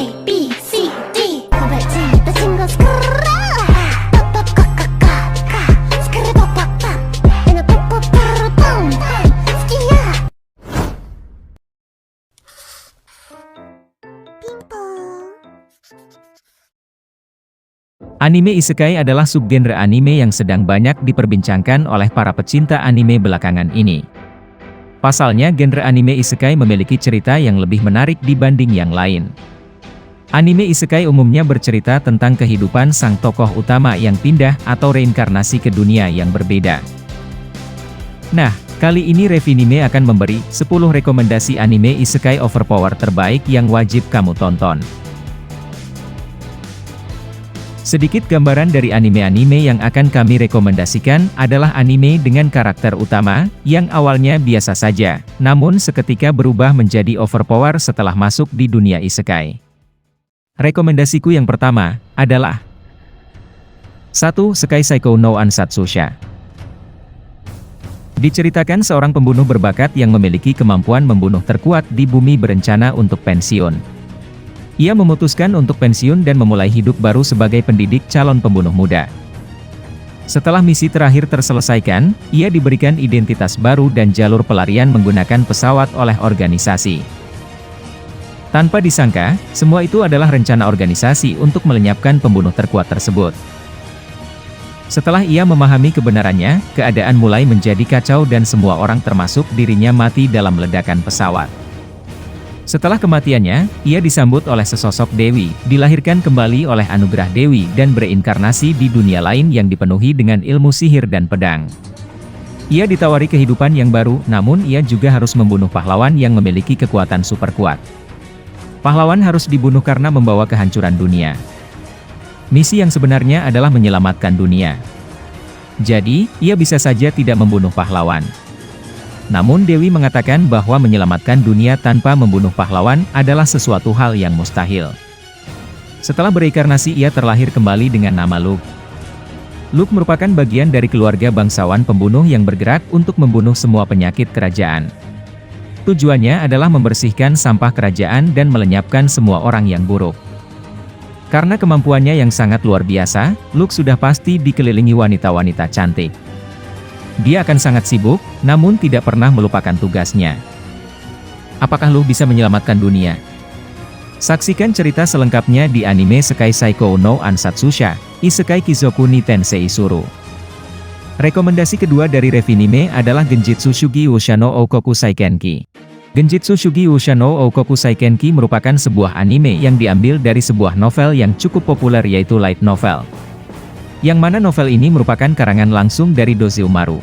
A, B, C, D 고발진다 친구 스크라 빡빡빡빡빡 스크라 빡빡빡 에나 빡빡빡빡 스키야 핑퐁. Anime isekai adalah subgenre anime yang sedang banyak diperbincangkan oleh para pecinta anime belakangan ini. Pasalnya, genre anime isekai memiliki cerita yang lebih menarik dibanding yang lain. Anime isekai umumnya bercerita tentang kehidupan sang tokoh utama yang pindah atau reinkarnasi ke dunia yang berbeda. Nah, kali ini Revinime akan memberi 10 rekomendasi anime isekai overpower terbaik yang wajib kamu tonton. Sedikit gambaran dari anime-anime yang akan kami rekomendasikan adalah anime dengan karakter utama, yang awalnya biasa saja, namun seketika berubah menjadi overpower setelah masuk di dunia isekai. Rekomendasiku yang pertama adalah 1. Sekai Psycho no Ansatsusha. Diceritakan seorang pembunuh berbakat yang memiliki kemampuan membunuh terkuat di bumi berencana untuk pensiun. Ia memutuskan untuk pensiun dan memulai hidup baru sebagai pendidik calon pembunuh muda. Setelah misi terakhir terselesaikan, ia diberikan identitas baru dan jalur pelarian menggunakan pesawat oleh organisasi. Tanpa disangka, semua itu adalah rencana organisasi untuk melenyapkan pembunuh terkuat tersebut. Setelah ia memahami kebenarannya, keadaan mulai menjadi kacau dan semua orang termasuk dirinya mati dalam ledakan pesawat. Setelah kematiannya, ia disambut oleh sesosok dewi, dilahirkan kembali oleh anugerah dewi dan bereinkarnasi di dunia lain yang dipenuhi dengan ilmu sihir dan pedang. Ia ditawari kehidupan yang baru, namun ia juga harus membunuh pahlawan yang memiliki kekuatan super kuat. Pahlawan harus dibunuh karena membawa kehancuran dunia. Misi yang sebenarnya adalah menyelamatkan dunia. Jadi, ia bisa saja tidak membunuh pahlawan. Namun Dewi mengatakan bahwa menyelamatkan dunia tanpa membunuh pahlawan adalah sesuatu hal yang mustahil. Setelah bereinkarnasi ia terlahir kembali dengan nama Luke. Luke merupakan bagian dari keluarga bangsawan pembunuh yang bergerak untuk membunuh semua penyakit kerajaan. Tujuannya adalah membersihkan sampah kerajaan dan melenyapkan semua orang yang buruk. Karena kemampuannya yang sangat luar biasa, Luke sudah pasti dikelilingi wanita-wanita cantik. Dia akan sangat sibuk, namun tidak pernah melupakan tugasnya. Apakah Luke bisa menyelamatkan dunia? Saksikan cerita selengkapnya di anime Sekai Psycho no Ansatsusha, Isekai Kizoku ni Tensei Suru. Rekomendasi kedua dari Revinime adalah Genjitsu Shugi Wusha no Oukoku Saikenki. Genjitsu Shugi Wusha no Oukoku Saikenki merupakan sebuah anime yang diambil dari sebuah novel yang cukup populer yaitu light novel. Yang mana novel ini merupakan karangan langsung dari Dozi Umaru.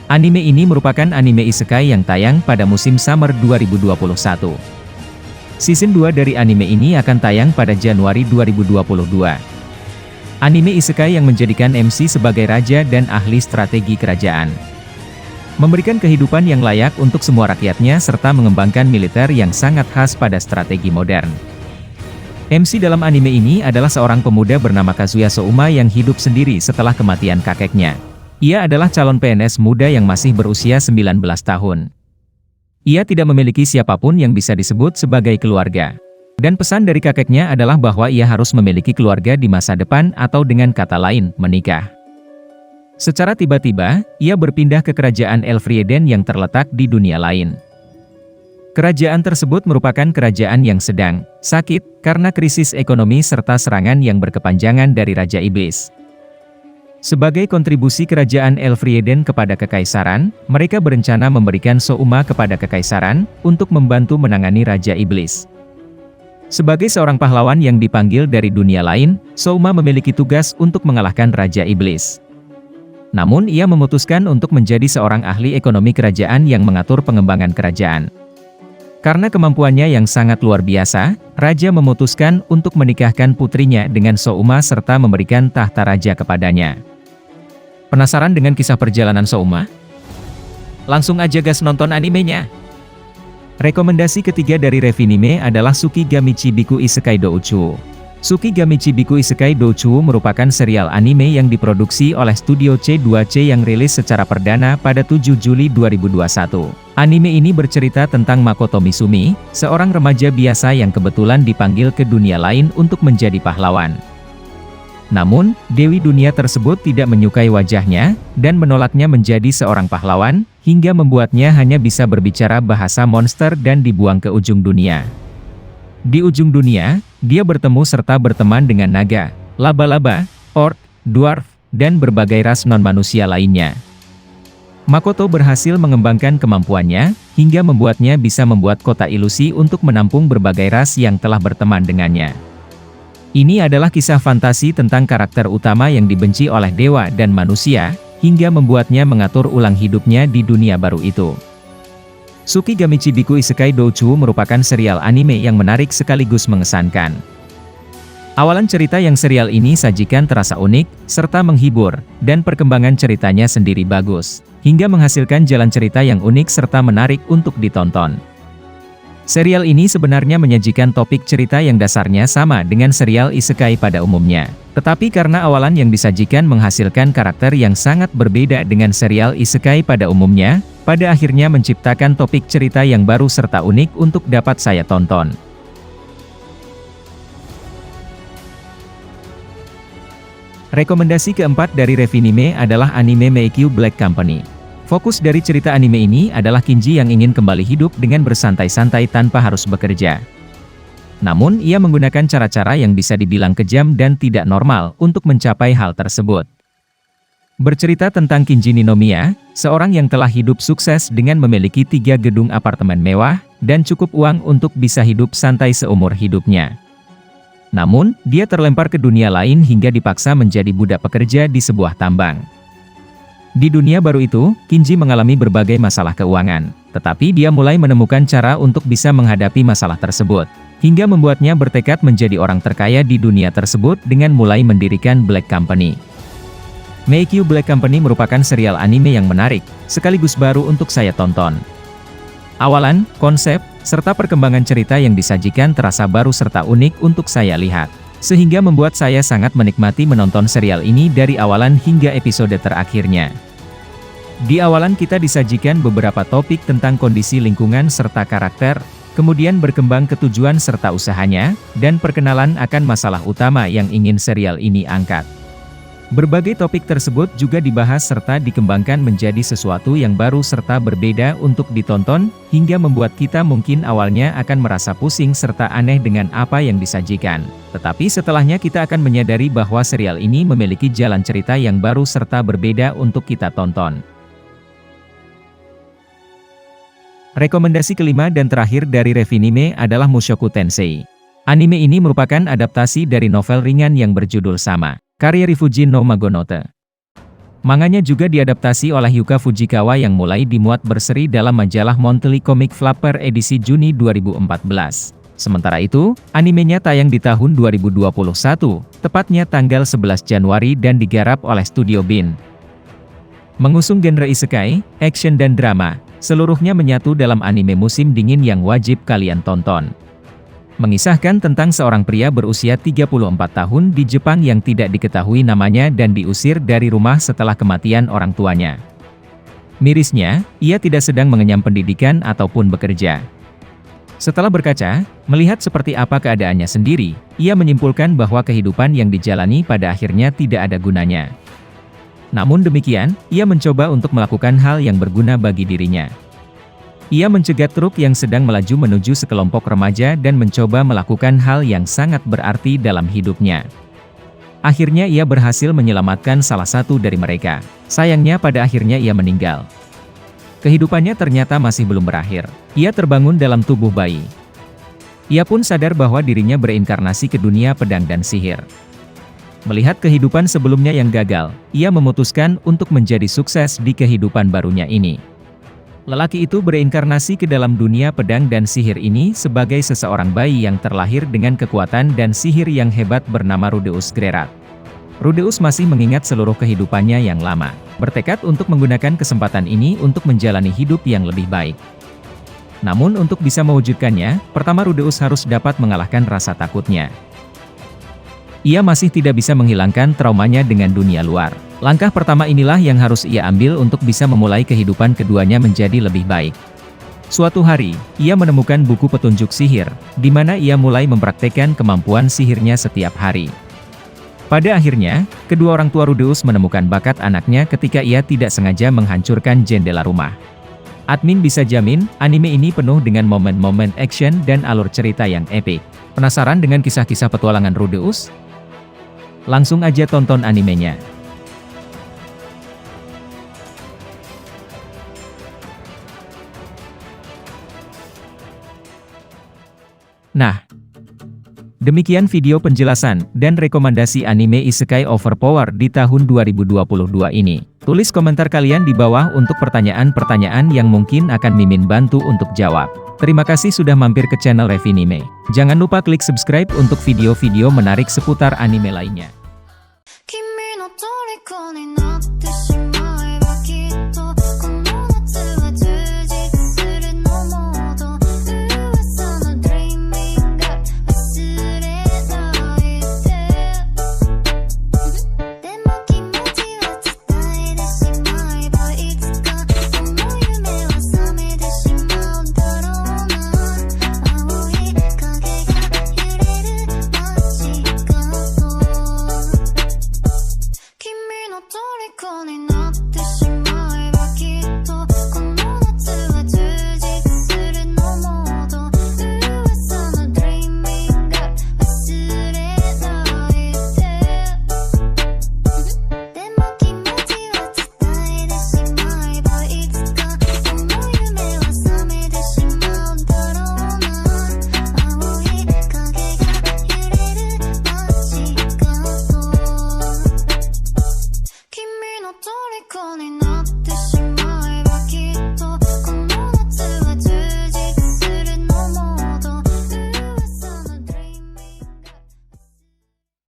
Anime ini merupakan anime isekai yang tayang pada musim summer 2021. Season 2 dari anime ini akan tayang pada Januari 2022. Anime isekai yang menjadikan MC sebagai raja dan ahli strategi kerajaan. Memberikan kehidupan yang layak untuk semua rakyatnya serta mengembangkan militer yang sangat khas pada strategi modern. MC dalam anime ini adalah seorang pemuda bernama Kazuya Souma yang hidup sendiri setelah kematian kakeknya. Ia adalah calon PNS muda yang masih berusia 19 tahun. Ia tidak memiliki siapapun yang bisa disebut sebagai keluarga. Dan pesan dari kakeknya adalah bahwa ia harus memiliki keluarga di masa depan atau dengan kata lain, menikah. Secara tiba-tiba, ia berpindah ke kerajaan Elfrieden yang terletak di dunia lain. Kerajaan tersebut merupakan kerajaan yang sedang sakit karena krisis ekonomi serta serangan yang berkepanjangan dari Raja Iblis. Sebagai kontribusi kerajaan Elfrieden kepada kekaisaran, mereka berencana memberikan Souma kepada kekaisaran untuk membantu menangani Raja Iblis. Sebagai seorang pahlawan yang dipanggil dari dunia lain, Souma memiliki tugas untuk mengalahkan Raja Iblis. Namun ia memutuskan untuk menjadi seorang ahli ekonomi kerajaan yang mengatur pengembangan kerajaan. Karena kemampuannya yang sangat luar biasa, Raja memutuskan untuk menikahkan putrinya dengan Souma serta memberikan tahta raja kepadanya. Penasaran dengan kisah perjalanan Souma? Langsung aja gas nonton animenya! Rekomendasi ketiga dari Revinime adalah Tsukigami Chibiku Isekai Douchu. Tsukigami Chibiku Isekai Douchu merupakan serial anime yang diproduksi oleh studio C2C yang rilis secara perdana pada 7 Juli 2021. Anime ini bercerita tentang Makoto Misumi, seorang remaja biasa yang kebetulan dipanggil ke dunia lain untuk menjadi pahlawan. Namun, Dewi Dunia tersebut tidak menyukai wajahnya, dan menolaknya menjadi seorang pahlawan, hingga membuatnya hanya bisa berbicara bahasa monster dan dibuang ke ujung dunia. Di ujung dunia, dia bertemu serta berteman dengan naga, laba-laba, orc, dwarf, dan berbagai ras non-manusia lainnya. Makoto berhasil mengembangkan kemampuannya, hingga membuatnya bisa membuat kota ilusi untuk menampung berbagai ras yang telah berteman dengannya. Ini adalah kisah fantasi tentang karakter utama yang dibenci oleh dewa dan manusia, hingga membuatnya mengatur ulang hidupnya di dunia baru itu. Tsukigami Chibiku Isekai Douchu merupakan serial anime yang menarik sekaligus mengesankan. Awalan cerita yang serial ini sajikan terasa unik, serta menghibur, dan perkembangan ceritanya sendiri bagus, hingga menghasilkan jalan cerita yang unik serta menarik untuk ditonton. Serial ini sebenarnya menyajikan topik cerita yang dasarnya sama dengan serial isekai pada umumnya. Tetapi karena awalan yang disajikan menghasilkan karakter yang sangat berbeda dengan serial isekai pada umumnya, pada akhirnya menciptakan topik cerita yang baru serta unik untuk dapat saya tonton. Rekomendasi keempat dari Revinime adalah anime Meikyu Black Company. Fokus dari cerita anime ini adalah Kinji yang ingin kembali hidup dengan bersantai-santai tanpa harus bekerja. Namun, ia menggunakan cara-cara yang bisa dibilang kejam dan tidak normal untuk mencapai hal tersebut. Bercerita tentang Kinji Ninomiya, seorang yang telah hidup sukses dengan memiliki 3 gedung apartemen mewah, dan cukup uang untuk bisa hidup santai seumur hidupnya. Namun, dia terlempar ke dunia lain hingga dipaksa menjadi budak pekerja di sebuah tambang. Di dunia baru itu, Kinji mengalami berbagai masalah keuangan, tetapi dia mulai menemukan cara untuk bisa menghadapi masalah tersebut, hingga membuatnya bertekad menjadi orang terkaya di dunia tersebut dengan mulai mendirikan Black Company. Meikyu Black Company merupakan serial anime yang menarik, sekaligus baru untuk saya tonton. Awalan, konsep, serta perkembangan cerita yang disajikan terasa baru serta unik untuk saya lihat, sehingga membuat saya sangat menikmati menonton serial ini dari awalan hingga episode terakhirnya. Di awalan kita disajikan beberapa topik tentang kondisi lingkungan serta karakter, kemudian berkembang ke tujuan serta usahanya, dan perkenalan akan masalah utama yang ingin serial ini angkat. Berbagai topik tersebut juga dibahas serta dikembangkan menjadi sesuatu yang baru serta berbeda untuk ditonton, hingga membuat kita mungkin awalnya akan merasa pusing serta aneh dengan apa yang disajikan. Tetapi setelahnya kita akan menyadari bahwa serial ini memiliki jalan cerita yang baru serta berbeda untuk kita tonton. Rekomendasi kelima dan terakhir dari Revinime adalah Mushoku Tensei. Anime ini merupakan adaptasi dari novel ringan yang berjudul sama, karya Rifuji no Magonote. Manganya juga diadaptasi oleh Yuka Fujikawa yang mulai dimuat berseri dalam majalah Monthly Comic Flapper edisi Juni 2014. Sementara itu, animenya tayang di tahun 2021, tepatnya tanggal 11 Januari dan digarap oleh Studio Bin. Mengusung genre isekai, action dan drama, seluruhnya menyatu dalam anime musim dingin yang wajib kalian tonton. Mengisahkan tentang seorang pria berusia 34 tahun di Jepang yang tidak diketahui namanya dan diusir dari rumah setelah kematian orang tuanya. Mirisnya, ia tidak sedang mengenyam pendidikan ataupun bekerja. Setelah berkaca, melihat seperti apa keadaannya sendiri, ia menyimpulkan bahwa kehidupan yang dijalani pada akhirnya tidak ada gunanya. Namun demikian, ia mencoba untuk melakukan hal yang berguna bagi dirinya. Ia mencegat truk yang sedang melaju menuju sekelompok remaja dan mencoba melakukan hal yang sangat berarti dalam hidupnya. Akhirnya ia berhasil menyelamatkan salah satu dari mereka. Sayangnya pada akhirnya ia meninggal. Kehidupannya ternyata masih belum berakhir. Ia terbangun dalam tubuh bayi. Ia pun sadar bahwa dirinya bereinkarnasi ke dunia pedang dan sihir. Melihat kehidupan sebelumnya yang gagal, ia memutuskan untuk menjadi sukses di kehidupan barunya ini. Lelaki itu bereinkarnasi ke dalam dunia pedang dan sihir ini sebagai seseorang bayi yang terlahir dengan kekuatan dan sihir yang hebat bernama Rudeus Grerat. Rudeus masih mengingat seluruh kehidupannya yang lama, bertekad untuk menggunakan kesempatan ini untuk menjalani hidup yang lebih baik. Namun untuk bisa mewujudkannya, pertama Rudeus harus dapat mengalahkan rasa takutnya. Ia masih tidak bisa menghilangkan traumanya dengan dunia luar. Langkah pertama inilah yang harus ia ambil untuk bisa memulai kehidupan keduanya menjadi lebih baik. Suatu hari, ia menemukan buku petunjuk sihir, di mana ia mulai mempraktekkan kemampuan sihirnya setiap hari. Pada akhirnya, kedua orang tua Rudeus menemukan bakat anaknya ketika ia tidak sengaja menghancurkan jendela rumah. Admin bisa jamin, anime ini penuh dengan momen-momen action dan alur cerita yang epik. Penasaran dengan kisah-kisah petualangan Rudeus? Langsung aja tonton animenya. Nah, demikian video penjelasan dan rekomendasi anime Isekai Overpower di tahun 2022 ini. Tulis komentar kalian di bawah untuk pertanyaan-pertanyaan yang mungkin akan Mimin bantu untuk jawab. Terima kasih sudah mampir ke channel Revinime. Jangan lupa klik subscribe untuk video-video menarik seputar anime lainnya.